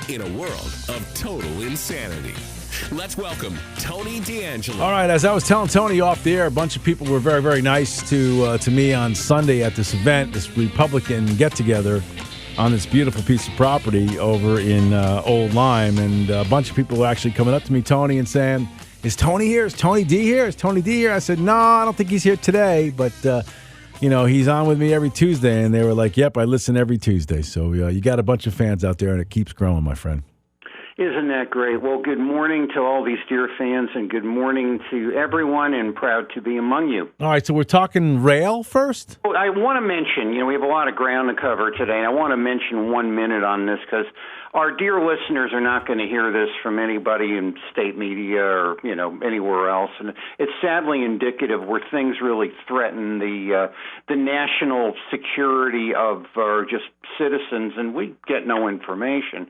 in a world of total insanity. Let's welcome Tony D'Angelo. All right, as I was telling Tony off the air, a bunch of people were very, very nice to me on Sunday at this event, this Republican get-together on this beautiful piece of property over in Old Lyme. And a bunch of people were actually coming up to me, Tony, and saying, is Tony here? Is Tony D here? Is Tony D here? I said, no, I don't think he's here today, but he's on with me every Tuesday. And they were like, yep, I listen every Tuesday. So you got a bunch of fans out there, and it keeps growing, my friend. Isn't that great? Well, good morning to all these dear fans, and good morning to everyone, and proud to be among you. All right, so we're talking rail first? I want to mention, we have a lot of ground to cover today, and I want to mention 1 minute on this because our dear listeners are not going to hear this from anybody in state media or, anywhere else. And it's sadly indicative where things really threaten the national security of just citizens, and we get no information.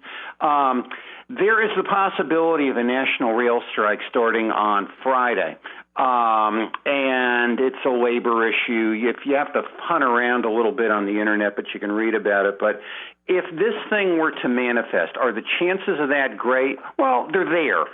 There is the possibility of a national rail strike starting on Friday. And it's a labor issue. If you have to hunt around a little bit on the internet, but you can read about it. But if this thing were to manifest, are the chances of that great? Well, they're there.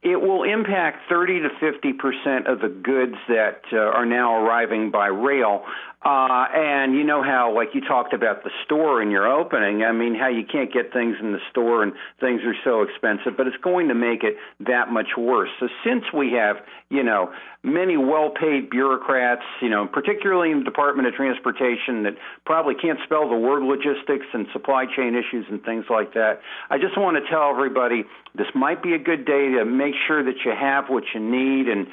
It will impact 30 to 50% of the goods that are now arriving by rail. And you know how, like you talked about the store in your opening, how you can't get things in the store and things are so expensive, but it's going to make it that much worse. So since we have, many well-paid bureaucrats, particularly in the Department of Transportation that probably can't spell the word logistics and supply chain issues and things like that, I just want to tell everybody this might be a good day to make sure that you have what you need and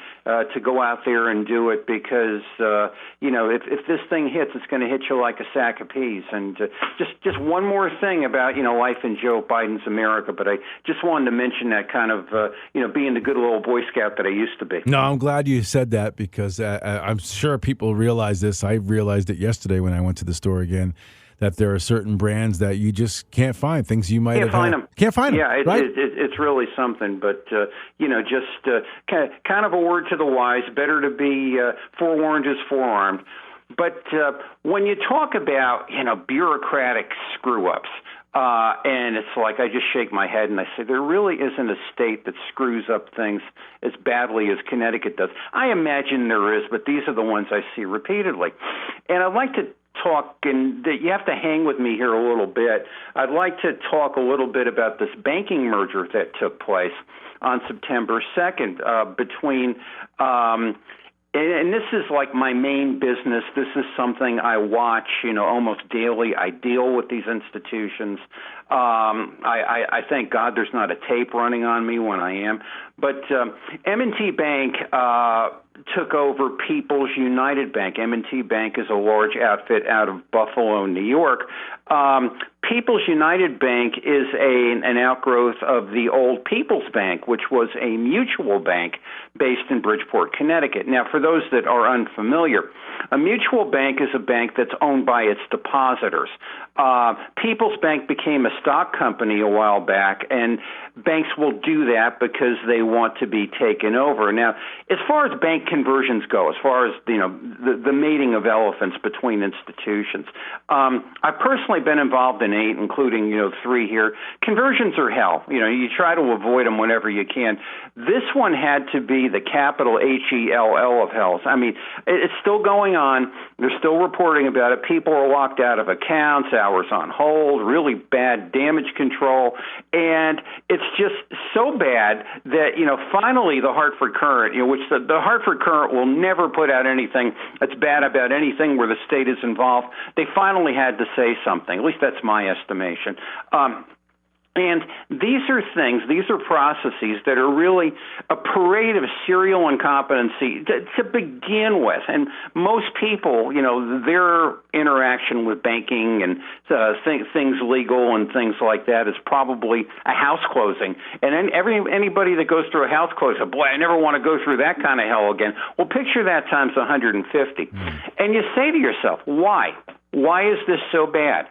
to go out there and do it because, if this thing hits, it's going to hit you like a sack of peas. And just one more thing about, life in Joe Biden's America, but I just wanted to mention that kind of, being the good little Boy Scout that I used to be. No, I'm glad you said that because I'm sure people realize this. I realized it yesterday when I went to the store again, that there are certain brands that you just can't find, things you might have find them. Can't find them. Yeah, right? It's really something. But, just kind of a word to the wise, better to be forewarned as forearmed. But when you talk about, bureaucratic screw-ups, and it's like I just shake my head and I say there really isn't a state that screws up things as badly as Connecticut does. I imagine there is, but these are the ones I see repeatedly. And I'd like to talk, and you have to hang with me here a little bit. I'd like to talk a little bit about this banking merger that took place on September 2nd between and this is like my main business. This is something I watch, almost daily. I deal with these institutions. I thank God there's not a tape running on me when I am. But M&T Bank took over People's United Bank. M&T Bank is a large outfit out of Buffalo, New York. People's United Bank is an outgrowth of the old People's Bank, which was a mutual bank based in Bridgeport, Connecticut. Now, for those that are unfamiliar, a mutual bank is a bank that's owned by its depositors. People's Bank became a stock company a while back, and banks will do that because they want to be taken over. Now, as far as bank conversions go, as far as the mating of elephants between institutions, I've personally been involved in 8, including 3 here. Conversions are hell. You try to avoid them whenever you can. This one had to be the capital HELL of hells. It's still going on. They're still reporting about it. People are locked out of accounts, hours on hold, really bad damage control, and it's just so bad that finally the Hartford Courant, which the Hartford Courant will never put out anything that's bad about anything where the state is involved. They finally had to say something. At least that's my estimation. And these are processes that are really a parade of serial incompetency to begin with. And most people, their interaction with banking and things legal and things like that is probably a house closing. And anybody that goes through a house closing, boy, I never want to go through that kind of hell again. Well, picture that times 150. And you say to yourself, why? Why is this so bad?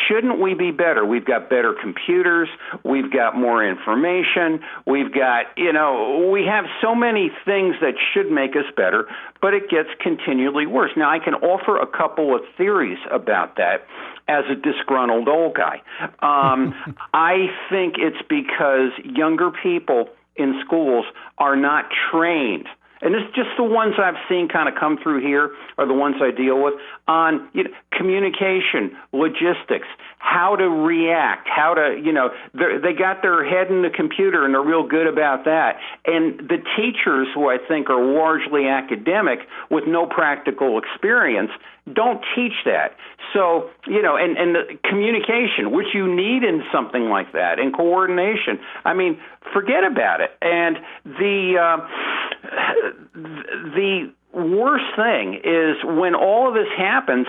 Shouldn't we be better? We've got better computers. We've got more information. We've got, we have so many things that should make us better, but it gets continually worse. Now, I can offer a couple of theories about that as a disgruntled old guy. I think it's because younger people in schools are not trained, and it's just the ones I've seen kind of come through here are the ones I deal with, on communication, logistics, how to react, how to, they got their head in the computer and they're real good about that. And the teachers, who I think are largely academic with no practical experience, don't teach that. So, and the communication, which you need in something like that, and coordination, I mean, forget about it. And the worst thing is when all of this happens,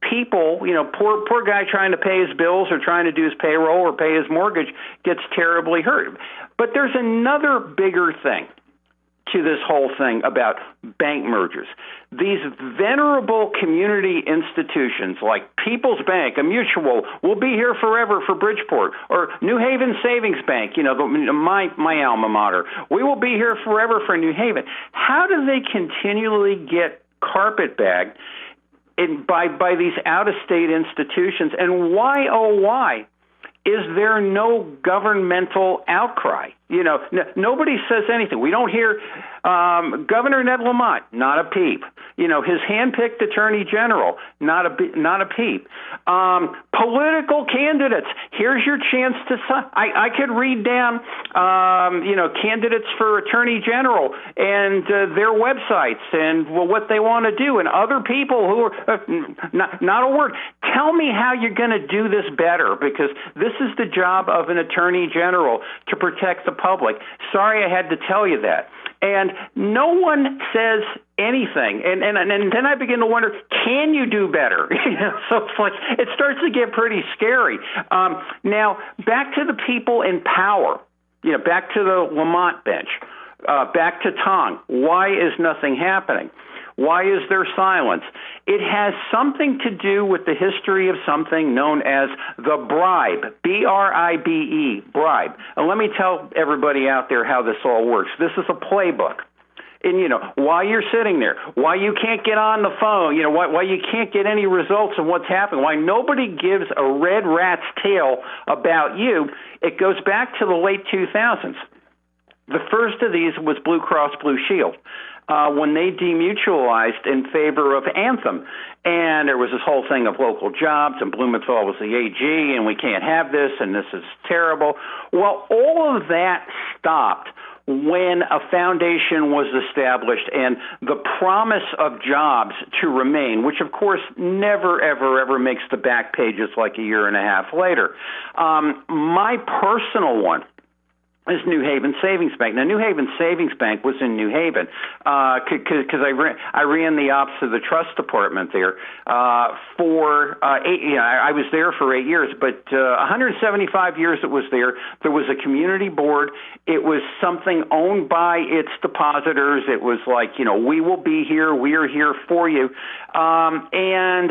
people, poor guy trying to pay his bills or trying to do his payroll or pay his mortgage gets terribly hurt. But there's another bigger thing to this whole thing about bank mergers. These venerable community institutions like People's Bank, a mutual, will be here forever for Bridgeport, or New Haven Savings Bank, my alma mater. We will be here forever for New Haven. How do they continually get carpetbagged by these out-of-state institutions? And why, oh why, is there no governmental outcry? Nobody says anything. We don't hear Governor Ned Lamont, not a peep. His handpicked attorney general, not a peep. Political candidates, here's your chance to sign. I could read down, candidates for attorney general and their websites and what they want to do, and other people who are not a word. Tell me how you're going to do this better, because this is the job of an attorney general, to protect the public. Sorry I had to tell you that. And no one says anything. And then I begin to wonder, can you do better? So it's like, it starts to get pretty scary. Now, back to the people in power, back to the Lamont bench, back to Tong. Why is nothing happening? Why is there silence? It has something to do with the history of something known as the bribe, B-R-I-B-E, bribe. And let me tell everybody out there how this all works. This is a playbook. And, why you're sitting there, why you can't get on the phone, why you can't get any results of what's happening, why nobody gives a red rat's tail about you, it goes back to the late 2000s. The first of these was Blue Cross Blue Shield. When they demutualized in favor of Anthem. And there was this whole thing of local jobs, and Blumenthal was the AG, and we can't have this, and this is terrible. Well, all of that stopped when a foundation was established and the promise of jobs to remain, which, of course, never, ever, ever makes the back pages like a year and a half later. My personal one is New Haven Savings Bank. Now, New Haven Savings Bank was in New Haven because I ran the ops of the trust department there for 8 years. I was there for 8 years, but 175 years it was there. There was a community board. It was something owned by its depositors. It was like, we will be here. We are here for you. And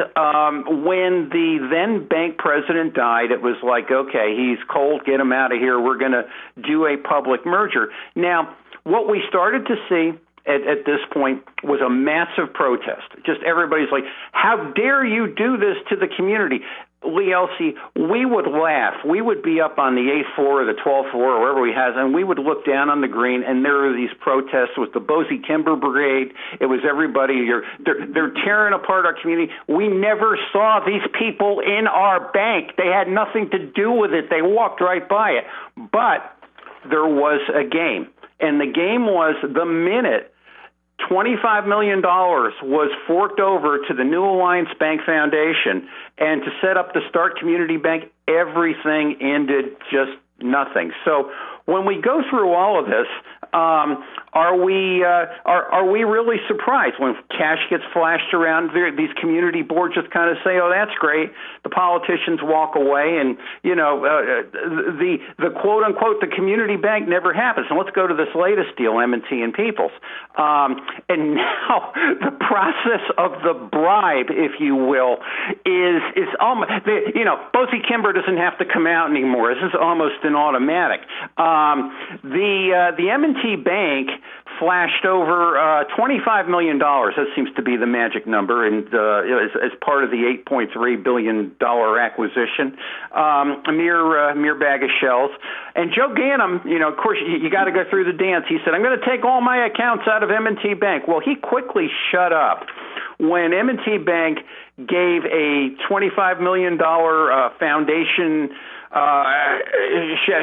when the then bank president died, it was like, okay, he's cold. Get him out of here. We're going to do a public merger. Now, what we started to see at this point was a massive protest. Just everybody's like, how dare you do this to the community? Lee Elci, we would laugh. We would be up on the 8th floor or the 12th floor or wherever we had, and we would look down on the green, and there were these protests with the Boise Timber Brigade. It was everybody. They're tearing apart our community. We never saw these people in our bank. They had nothing to do with it. They walked right by it. But there was a game, and the game was the minute $25 million was forked over to the New Alliance Bank Foundation and to set up the Start Community Bank, everything ended just nothing. So when we go through all of this, are we really surprised when cash gets flashed around? These community boards just kind of say, "Oh, that's great." The politicians walk away, and the quote unquote the community bank never happens. And let's go to this latest deal, M&T and Peoples, and now the process of the bribe, if you will, is almost Bosie Kimber doesn't have to come out anymore. This is almost an automatic. The M&T Bank flashed over $25 million. That seems to be the magic number, and as part of the $8.3 billion acquisition, a mere bag of shells. And Joe Ganim, of course, you got to go through the dance. He said, "I'm going to take all my accounts out of M&T Bank." Well, he quickly shut up when M&T Bank gave a $25 million foundation,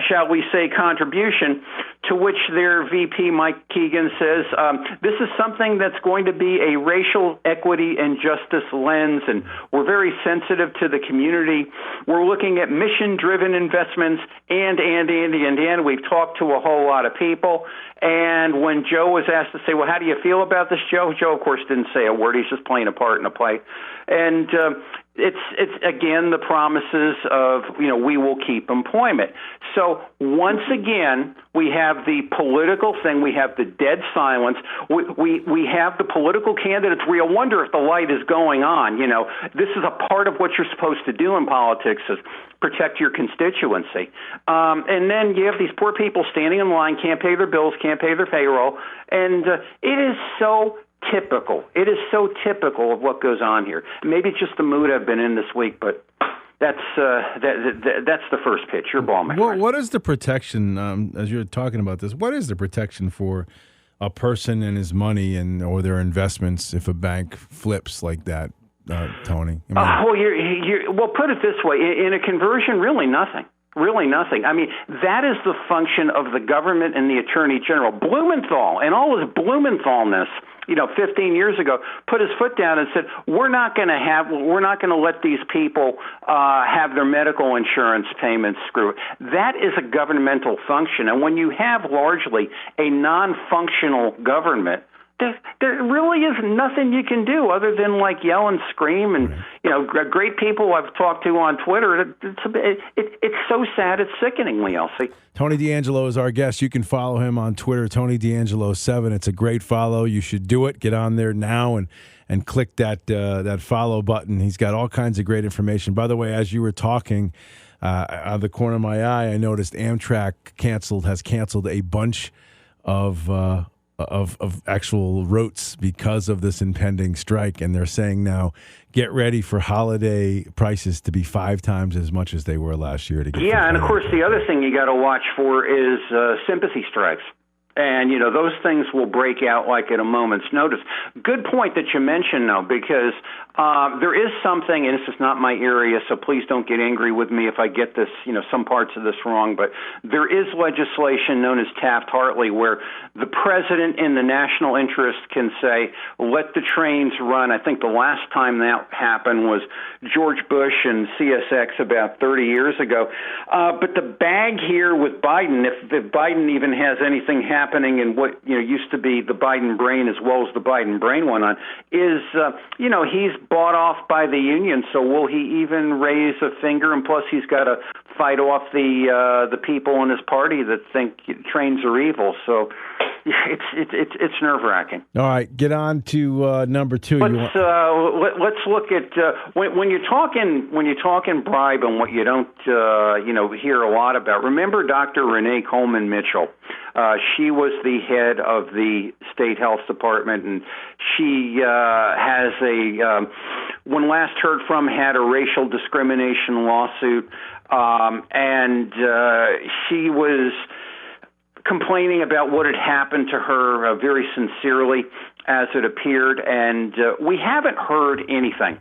shall we say, contribution, to which their VP, Mike Keegan, says, this is something that's going to be a racial equity and justice lens, and we're very sensitive to the community. We're looking at mission-driven investments, and we've talked to a whole lot of people. And when Joe was asked to say, "Well, how do you feel about this, Joe?" Joe, of course, didn't say a word. He's just playing a part in a play. And it's again the promises of we will keep employment. So once again we have the political thing, we have the dead silence, we have the political candidates where you wonder if the light is going on. This is a part of what you're supposed to do in politics, is protect your constituency. And then you have these poor people standing in line, can't pay their bills, can't pay their payroll, and it is so typical. It is so typical of what goes on here. Maybe it's just the mood I've been in this week, but that's the first pitch. Your ball, my friend. What is the protection, as you're talking about this, what is the protection for a person and his money or their investments if a bank flips like that, Tony? Well, put it this way. In a conversion, really nothing. Really nothing. I mean, that is the function of the government and the Attorney General. Blumenthal and all his Blumenthalness, 15 years ago, put his foot down and said, we're not going to let these people have their medical insurance payments screwed. That is a governmental function. And when you have largely a non-functional government, there really is nothing you can do other than yell and scream. And great people I've talked to on Twitter. It's so sad, it's sickening, Lee Elci. Tony D'Angelo is our guest. You can follow him on Twitter, Tony D'Angelo7. It's a great follow. You should do it. Get on there now and click that follow button. He's got all kinds of great information. By the way, as you were talking, out of the corner of my eye, I noticed Amtrak has canceled a bunch of actual routes because of this impending strike, and they're saying now, get ready for holiday prices to be 5 times as much as they were last year. And of course, the other thing you got to watch for is sympathy strikes. And, those things will break out at a moment's notice. Good point that you mentioned, though, because there is something, and this is not my area, so please don't get angry with me if I get this, some parts of this wrong, but there is legislation known as Taft-Hartley where the president in the national interest can say, let the trains run. I think the last time that happened was George Bush and CSX about 30 years ago. But the bag here with Biden, if Biden even has anything happening in what used to be the Biden brain as well as the Biden brain went on, is he's bought off by the union. So will he even raise a finger? And plus, he's got to fight off the people in his party that think trains are evil. So it's nerve-wracking. All right, get on to number 2. Let's look at when you're talking bribe and what you don't hear a lot about. Remember Dr. Renee Coleman-Mitchell. She was the head of the state health department, and she has when last heard from, had a racial discrimination lawsuit, and she was complaining about what had happened to her very sincerely as it appeared, and we haven't heard anything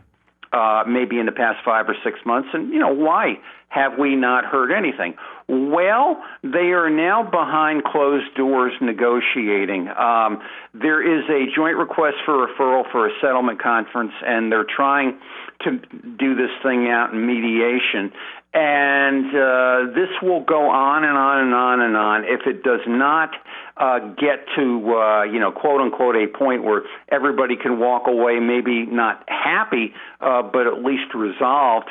maybe in the past 5 or 6 months. And, why have we not heard anything? Well, they are now behind closed doors negotiating. There is a joint request for referral for a settlement conference, and they're trying to do this thing out in mediation. And this will go on and on and on and on. If it does not get to, quote unquote, a point where everybody can walk away, maybe not happy, but at least resolved,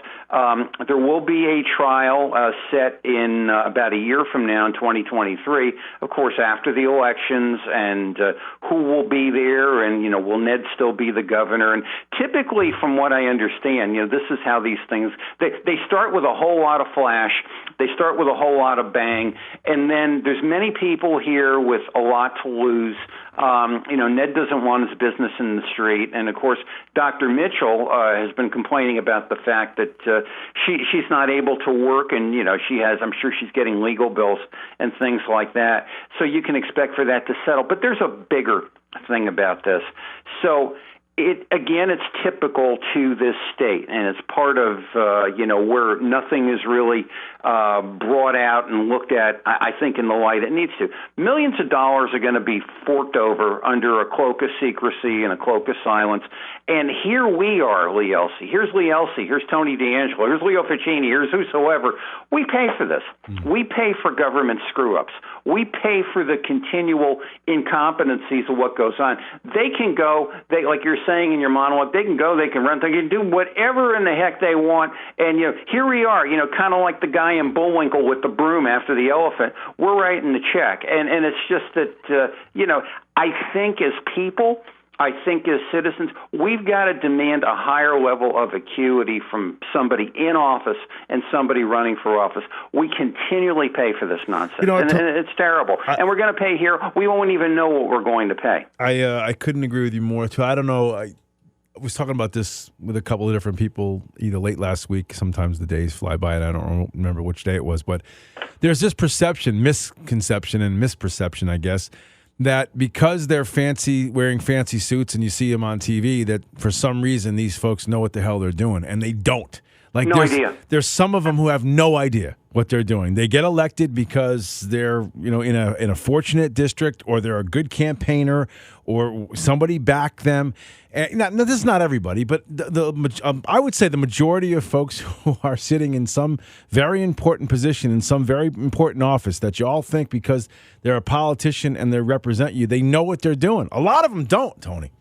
there will be a trial set in about a year from now in 2023, of course, after the elections, and who will be there, and, will Ned still be the governor? And typically, from what I understand, this is how these things, they start with a whole lot of flash, they start with a whole lot of bang, and then there's many people here with a lot to lose. Ned doesn't want his business in the street, and of course, Dr. Mitchell has been complaining about the fact that she's not able to work, and I'm sure she's getting legal bills and things like that. So you can expect for that to settle. But there's a bigger thing about this. So it's typical to this state, and it's part of where nothing is really brought out and looked at, I think, in the light it needs to. Millions of dollars are going to be forked over under a cloak of secrecy and a cloak of silence. And here we are, Lee Elci. Here's Lee Elci. Here's Tony D'Angelo. Here's Leo Ficini. Here's whosoever. We pay for this. We pay for government screw-ups. We pay for the continual incompetencies of what goes on. They can go, like you're saying in your monologue, they can go, they can run, they can do whatever in the heck they want. And, here we are, kind of like the guy in Bullwinkle with the broom after the elephant. We're writing the check. And it's just that, I think as people, I think as citizens, we've got to demand a higher level of acuity from somebody in office and somebody running for office. We continually pay for this nonsense, and it's terrible. And we're going to pay here. We won't even know what we're going to pay. I couldn't agree with you more, too. I don't know. I was talking about this with a couple of different people either late last week. Sometimes the days fly by, and I don't remember which day it was. But there's this misconception and misperception, I guess, that because they're wearing fancy suits and you see them on TV, that for some reason these folks know what the hell they're doing, and they don't. No idea. There's some of them who have no idea what they're doing. They get elected because they're in a fortunate district, or they're a good campaigner, or somebody backed them. And now, this is not everybody, but I would say the majority of folks who are sitting in some very important position, in some very important office, that you all think because they're a politician and they represent you, they know what they're doing. A lot of them don't, Tony.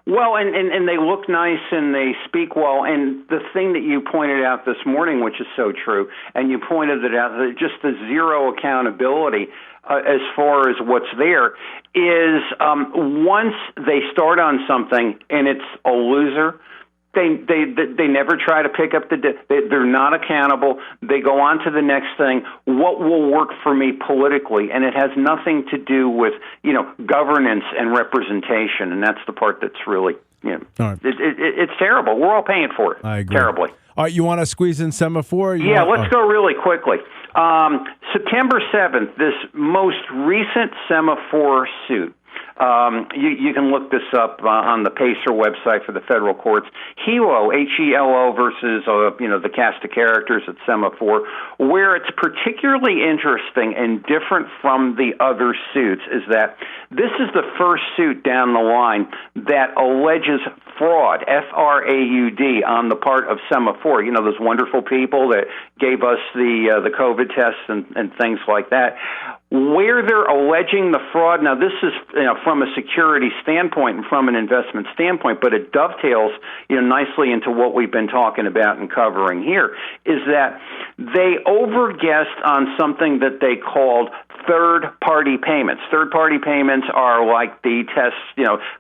Well, and they look nice and they speak well. And the thing that you pointed out this morning, which is so true, and you pointed it out, just the zero accountability as far as what's there, is once they start on something and it's a loser, They never try to pick up they're not accountable. They go on to the next thing. What will work for me politically? And it has nothing to do with, governance and representation. And that's the part that's really, all right. It's terrible. We're all paying for it. I agree. Terribly. All right, you want to squeeze in semaphore? Let's go really quickly. September 7th, this most recent semaphore suit. You can look this up on the PACER website for the federal courts. HELO, H-E-L-O versus, the cast of characters at Semaphore. Where it's particularly interesting and different from the other suits is that this is the first suit down the line that alleges fraud, F-R-A-U-D, on the part of Semaphore. Those wonderful people that gave us the COVID tests and things like that. Where they're alleging the fraud, now this is from a security standpoint and from an investment standpoint, but it dovetails nicely into what we've been talking about and covering here, is that they overguessed on something that they called third-party payments. Third-party payments are like the tests,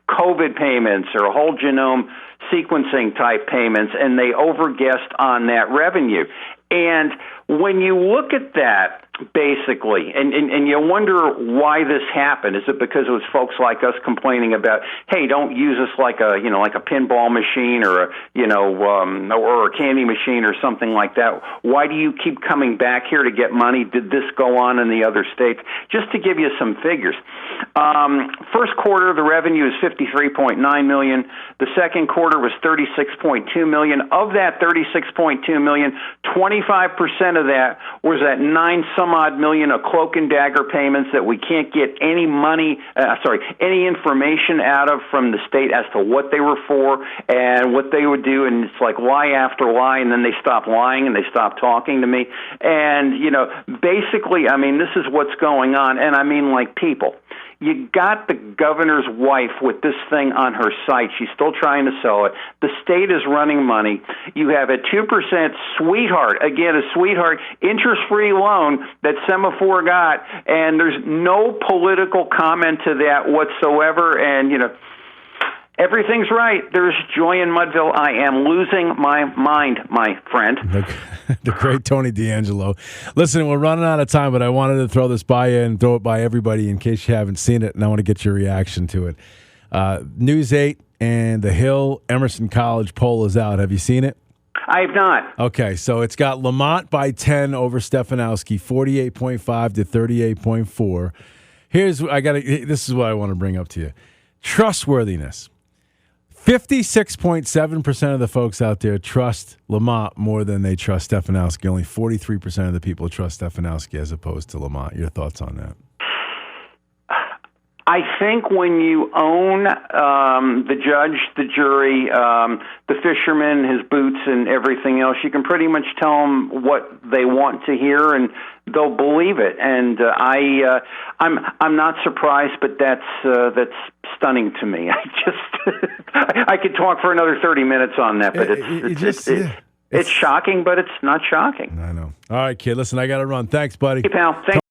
COVID payments or whole genome sequencing type payments, and they overguessed on that revenue. And when you look at that, basically, and you wonder why this happened. Is it because it was folks like us complaining about, hey, don't use us like a pinball machine or or a candy machine or something like that? Why do you keep coming back here to get money? Did this go on in the other states? Just to give you some figures. First quarter, the revenue is $53.9 million. The second quarter was $36.2 million. Of that $36.2 million, 25% of that was at 9 some odd million of cloak and dagger payments that we can't get any any information out of from the state as to what they were for and what they would do, and it's like lie after lie, and then they stop lying and they stop talking to me. And, basically, I mean, this is what's going on, and I mean, like, people. You got the governor's wife with this thing on her site. She's still trying to sell it. The state is running money. You have a 2% sweetheart, again, a sweetheart interest-free loan that Semaphore got, and there's no political comment to that whatsoever. And, everything's right. There's joy in Mudville. I am losing my mind, my friend. The great Tony D'Angelo. Listen, we're running out of time, but I wanted to throw this by you and throw it by everybody in case you haven't seen it, and I want to get your reaction to it. News 8 and the Hill Emerson College poll is out. Have you seen it? I have not. Okay, so it's got Lamont by 10 over Stefanowski, 48.5 to 38.4. This is what I want to bring up to you. Trustworthiness. 56.7% of the folks out there trust Lamont more than they trust Stefanowski. Only 43% of the people trust Stefanowski as opposed to Lamont. Your thoughts on that? I think when you own the judge, the jury, the fisherman, his boots, and everything else, you can pretty much tell them what they want to hear, and they'll believe it. And I'm not surprised, but that's stunning to me. I could talk for another 30 minutes on that, but it's shocking, but it's not shocking. I know. All right, kid. Listen, I got to run. Thanks, buddy. Hey, pal. Thanks.